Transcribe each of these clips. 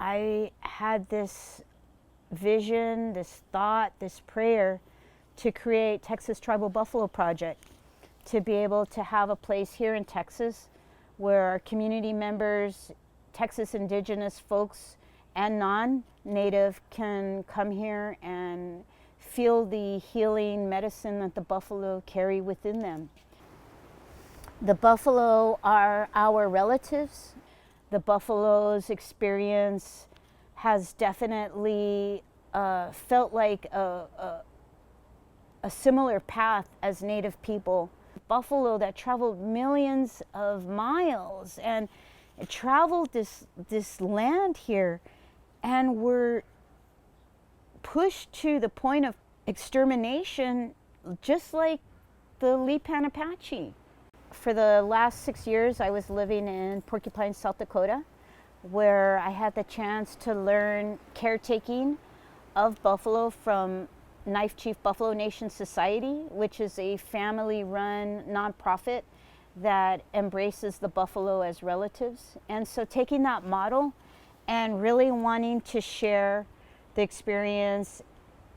I had this vision, this thought, this prayer to create Texas Tribal Buffalo Project, to be able to have a place here in Texas where our community members, Texas indigenous folks and non-native, can come here and feel the healing medicine that the buffalo carry within them. The buffalo are our relatives. The buffalo's experience has definitely felt like a similar path as Native people. Buffalo that traveled millions of miles and it traveled this land here and were pushed to the point of extermination, just like the Lipan Apache. For the last 6 years, I was living in Porcupine, South Dakota, where I had the chance to learn caretaking of buffalo from Knife Chief Buffalo Nation Society, which is a family-run nonprofit that embraces the buffalo as relatives. And so taking that model and really wanting to share the experience,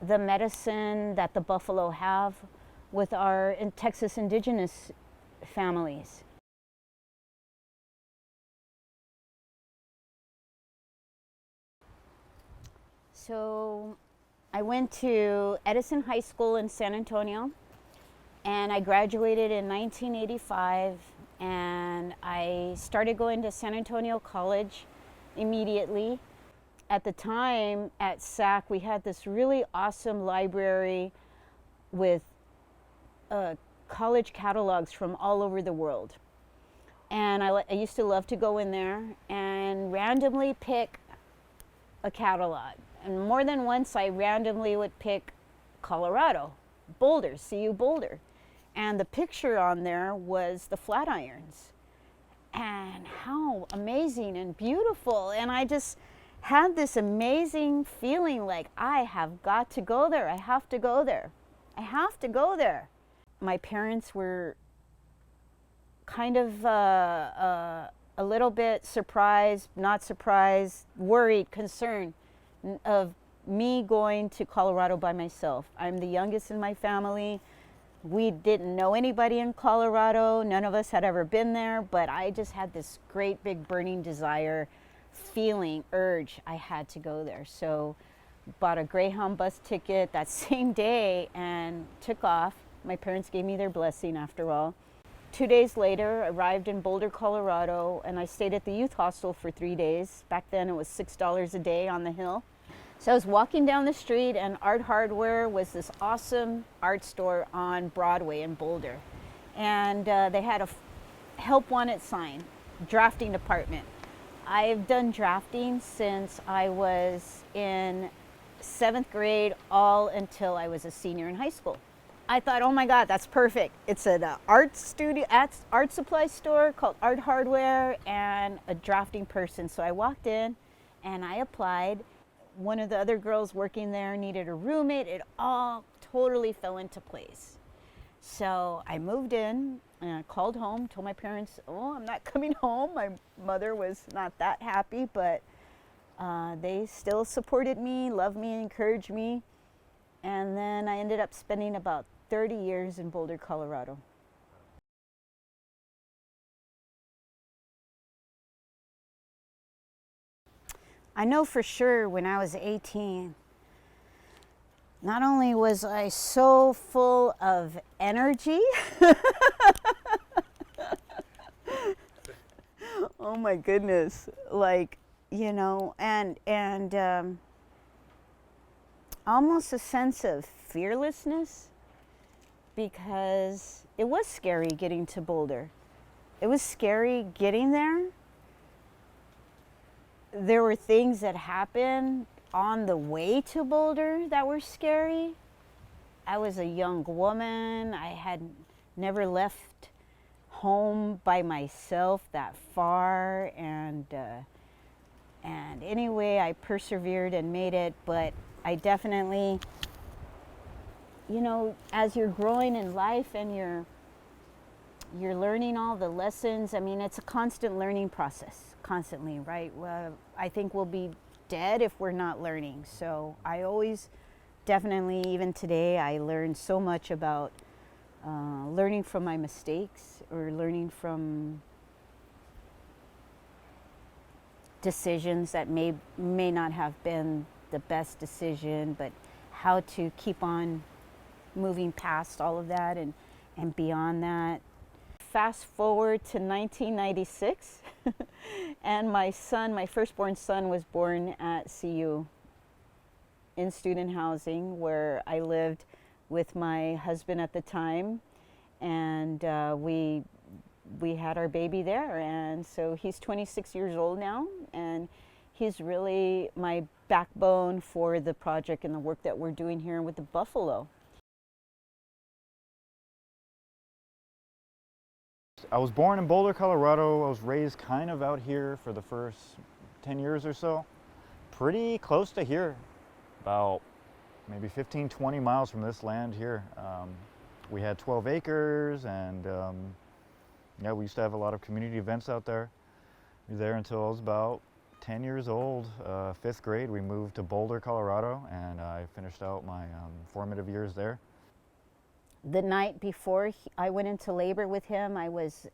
the medicine that the buffalo have with our Texas indigenous families. So I went to Edison High School in San Antonio, and I graduated in 1985, and I started going to San Antonio College immediately. At the time at S.E.E, we had this really awesome library with college catalogs from all over the world. And I used to love to go in there and randomly pick a catalog. And more than once I randomly would pick Colorado, Boulder, CU Boulder. And the picture on there was the Flatirons. And how amazing and beautiful. And I just had this amazing feeling like I have got to go there. I have to go there. I have to go there. My parents were kind of a little bit surprised, not surprised, worried, concerned of me going to Colorado by myself. I'm the youngest in my family. We didn't know anybody in Colorado. None of us had ever been there, but I just had this great big burning desire, feeling, urge. I had to go there. So bought a Greyhound bus ticket that same day and took off. My parents gave me their blessing after all. 2 days later, arrived in Boulder, Colorado, and I stayed at the youth hostel for 3 days. Back then it was $6 a day on the hill. So I was walking down the street, and Art Hardware was this awesome art store on Broadway in Boulder. And they had a help wanted sign, drafting department. I've done drafting since I was in 7th grade, all until I was a senior in high school. I thought, oh my God, that's perfect. It's an art studio, art supply store called Art Hardware, and a drafting person. So I walked in and I applied. One of the other girls working there needed a roommate. It all totally fell into place. So I moved in and I called home, told my parents, oh, I'm not coming home. My mother was not that happy, but they still supported me, loved me, encouraged me. And then I ended up spending about 30 years in Boulder, Colorado. I know for sure when I was 18, not only was I so full of energy, oh my goodness, like, you know, and almost a sense of fearlessness, because it was scary getting to Boulder. It was scary getting there. There were things that happened on the way to Boulder that were scary. I was a young woman. I had never left home by myself that far, and anyway, I persevered and made it. But I definitely, you know, as you're growing in life and you're learning all the lessons, I mean, it's a constant learning process, constantly, right? Well, I think we'll be dead if we're not learning. So I always, definitely, even today, I learn so much about learning from my mistakes or learning from decisions that may not have been the best decision, but how to keep on moving past all of that and beyond that. Fast forward to 1996, and my son, my firstborn son, was born at S.E.E in student housing, where I lived with my husband at the time, and we had our baby there. And so he's 26 years old now, and he's really my backbone for the project and the work that we're doing here with the buffalo. I was born in Boulder, Colorado. I was raised kind of out here for the first 10 years or so. Pretty close to here, about maybe 15, 20 miles from this land here. We had 12 acres, and yeah, we used to have a lot of community events out there. We were there until I was about 10 years old. 5th grade, we moved to Boulder, Colorado, and I finished out my formative years there. The night before I went into labor with him, I was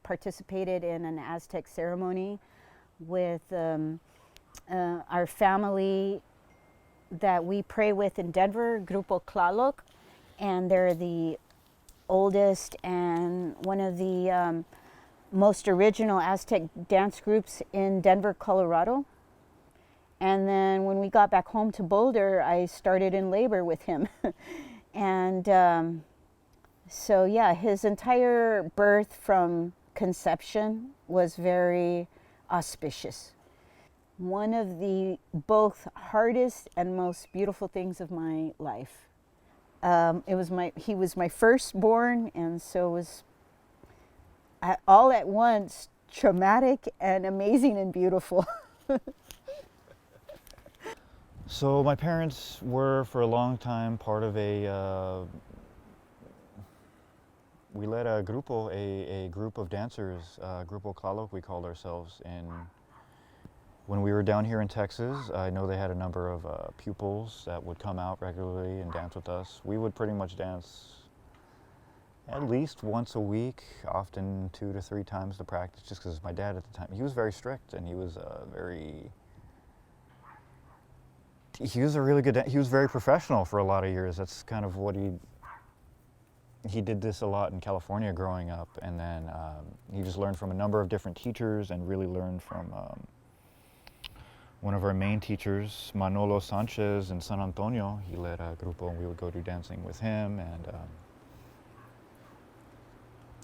participated in an Aztec ceremony with our family that we pray with in Denver, Grupo Tlaloc, and they're the oldest and one of the most original Aztec dance groups in Denver, Colorado. And then when we got back home to Boulder, I started in labor with him. And so yeah, his entire birth from conception was very auspicious. One of the both hardest and most beautiful things of my life. He was my firstborn, and so was all at once traumatic and amazing and beautiful. So my parents were for a long time part of we led a group of dancers, Grupo Tlaloc we called ourselves. And when we were down here in Texas, I know they had a number of pupils that would come out regularly and dance with us. We would pretty much dance at least once a week, often 2 to 3 times to practice, just because my dad at the time, he was very strict, and he was a really good, he was very professional for a lot of years. That's kind of what he did this a lot in California growing up, and then he just learned from a number of different teachers and really learned from one of our main teachers, Manolo Sanchez in San Antonio. He led a grupo, and we would go do dancing with him. And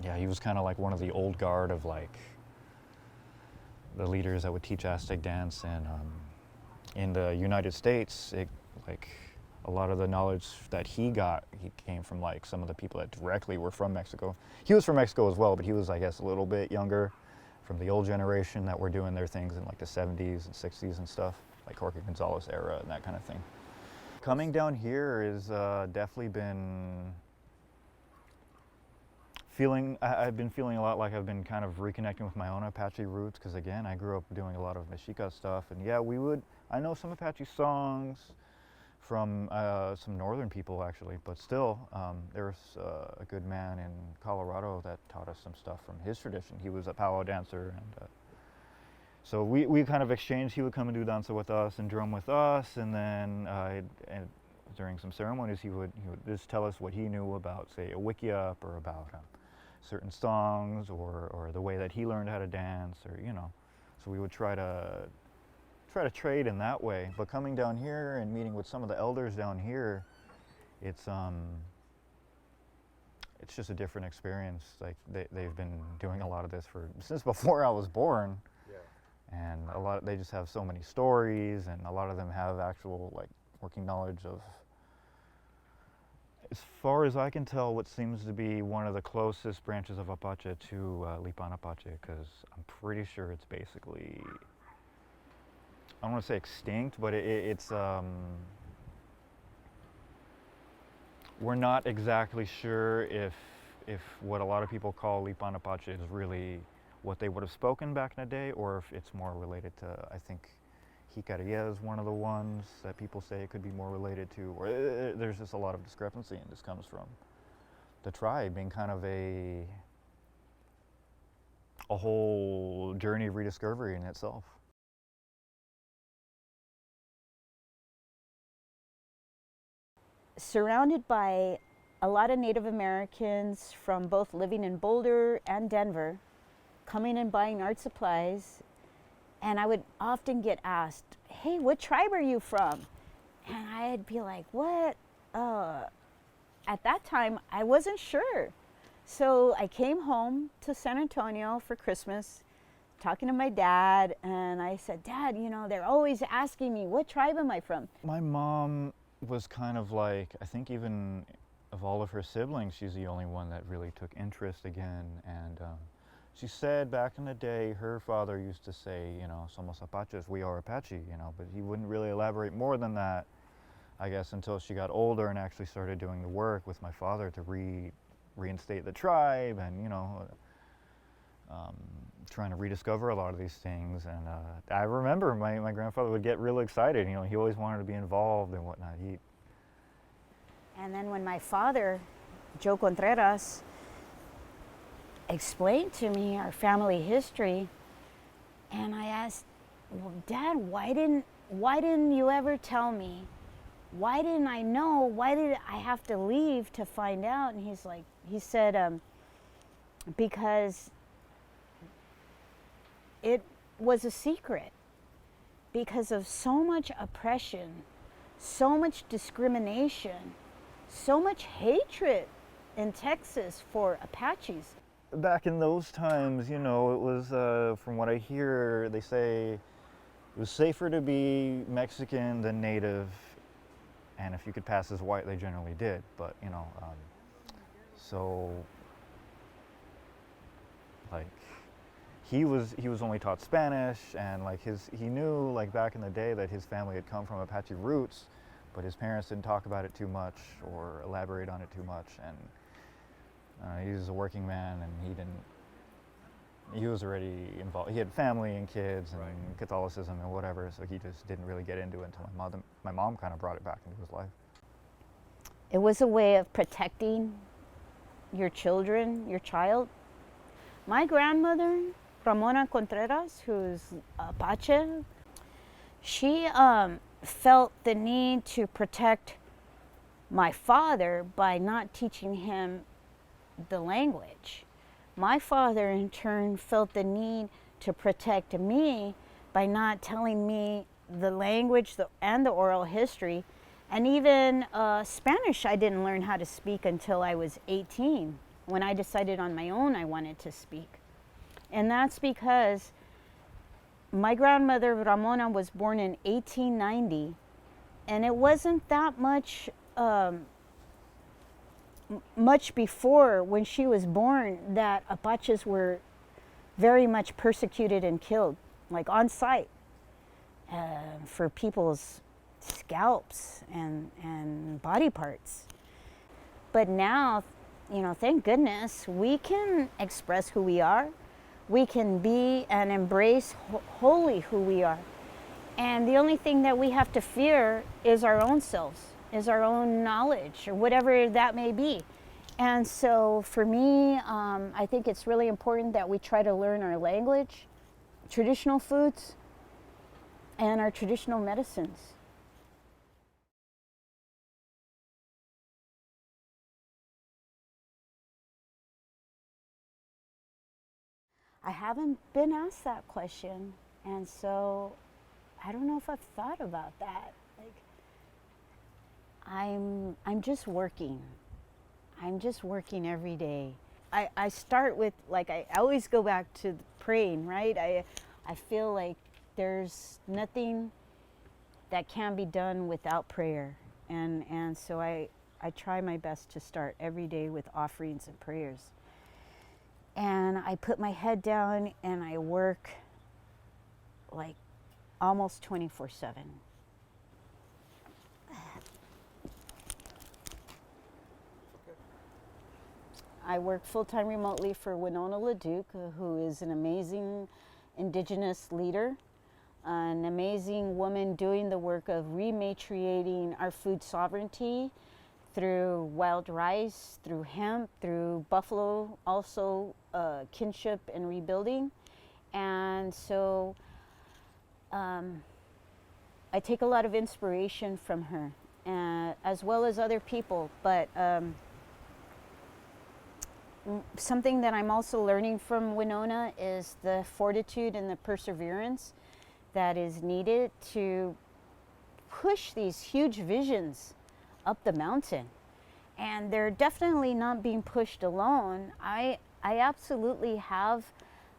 yeah, he was kind of like one of the old guard of like the leaders that would teach Aztec dance. And in the United States, like a lot of the knowledge that he came from like some of the people that directly were from Mexico. He was from Mexico as well, but he was, I guess, a little bit younger, from the old generation that were doing their things in like the 70s and 60s and stuff, like Jorge Gonzalez era and that kind of thing. Coming down here is definitely been I've been feeling a lot like I've been kind of reconnecting with my own Apache roots, because again, I grew up doing a lot of Mexica stuff, and yeah, I know some Apache songs from some northern people actually, but still, there's a good man in Colorado that taught us some stuff from his tradition. He was a powwow dancer, and so we kind of exchanged. He would come and do danza with us and drum with us, and then and during some ceremonies he would just tell us what he knew about, say, a wiki up, or about certain songs, or the way that he learned how to dance, or so we would try to trade in that way. But coming down here and meeting with some of the elders down here, it's just a different experience. Like they've been doing a lot of this since before I was born. Yeah. And they just have so many stories, and a lot of them have actual like working knowledge of, as far as I can tell, what seems to be one of the closest branches of Apache to Lipan Apache, because I'm pretty sure it's basically, I don't want to say extinct, but it's we're not exactly sure if what a lot of people call Lipan Apache is really what they would have spoken back in the day, or if it's more related to, I think Jicarilla is one of the ones that people say it could be more related to, or there's just a lot of discrepancy, and this comes from the tribe being kind of a whole journey of rediscovery in itself. Surrounded by a lot of Native Americans from both living in Boulder and Denver, coming and buying art supplies, and I would often get asked, "Hey, what tribe are you from?" And I'd be like, "What?" At that time, I wasn't sure. So I came home to San Antonio for Christmas, talking to my dad, and I said, "Dad, you know, they're always asking me, what tribe am I from?" My mom was kind of like, I think even of all of her siblings, she's the only one that really took interest again. And she said back in the day, her father used to say, you know, somos Apaches, we are Apache, you know, but he wouldn't really elaborate more than that, I guess, until she got older and actually started doing the work with my father to reinstate the tribe and, you know, trying to rediscover a lot of these things. And I remember my grandfather would get real excited. You know, he always wanted to be involved and whatnot. And then when my father, Joe Contreras, explained to me our family history, and I asked, "Well, Dad, why didn't you ever tell me? Why didn't I know? Why did I have to leave to find out?" And he said, because it was a secret, because of so much oppression, so much discrimination, so much hatred in Texas for Apaches. Back in those times, you know, it was, from what I hear, they say it was safer to be Mexican than Native, and if you could pass as white, they generally did. But, you know, so, like, he was only taught Spanish, and like he knew, like, back in the day that his family had come from Apache roots, but his parents didn't talk about it too much or elaborate on it too much. And he was a working man, and he was already involved. He had family and kids and Catholicism and whatever, so he just didn't really get into it until my mom kind of brought it back into his life. It was a way of protecting your children, your child. My grandmother, Ramona Contreras, who's Apache, she felt the need to protect my father by not teaching him the language. My father, in turn, felt the need to protect me by not telling me the language and the oral history. And even Spanish, I didn't learn how to speak until I was 18, when I decided on my own I wanted to speak. And that's because my grandmother, Ramona, was born in 1890, and it wasn't that much before, when she was born, that Apaches were very much persecuted and killed, like on sight, for people's scalps and body parts. But now, you know, thank goodness, we can express who we are. We can be and embrace wholly who we are. And the only thing that we have to fear is our own selves, is our own knowledge, or whatever that may be. And so for me, I think it's really important that we try to learn our language, traditional foods, and our traditional medicines. I haven't been asked that question, and so I don't know if I've thought about that. Like, I'm just working. I'm just working every day. I start with, like, I always go back to praying, right? I feel like there's nothing that can be done without prayer, and so I try my best to start every day with offerings and prayers. And I put my head down and I work like almost 24/7. I work full-time remotely for Winona LaDuke, who is an amazing indigenous leader. an amazing woman doing the work of rematriating our food sovereignty through wild rice, through hemp, through buffalo, also kinship and rebuilding. And so I take a lot of inspiration from her, as well as other people. But something that I'm also learning from Winona is the fortitude and the perseverance that is needed to push these huge visions up the mountain. And they're definitely not being pushed alone. I absolutely have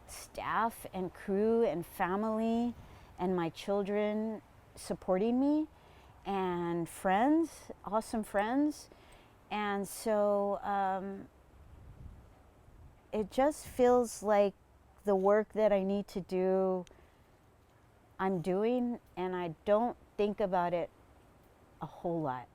staff and crew and family and my children supporting me, and friends, awesome friends. And so it just feels like the work that I need to do, I'm doing, and I don't think about it a whole lot.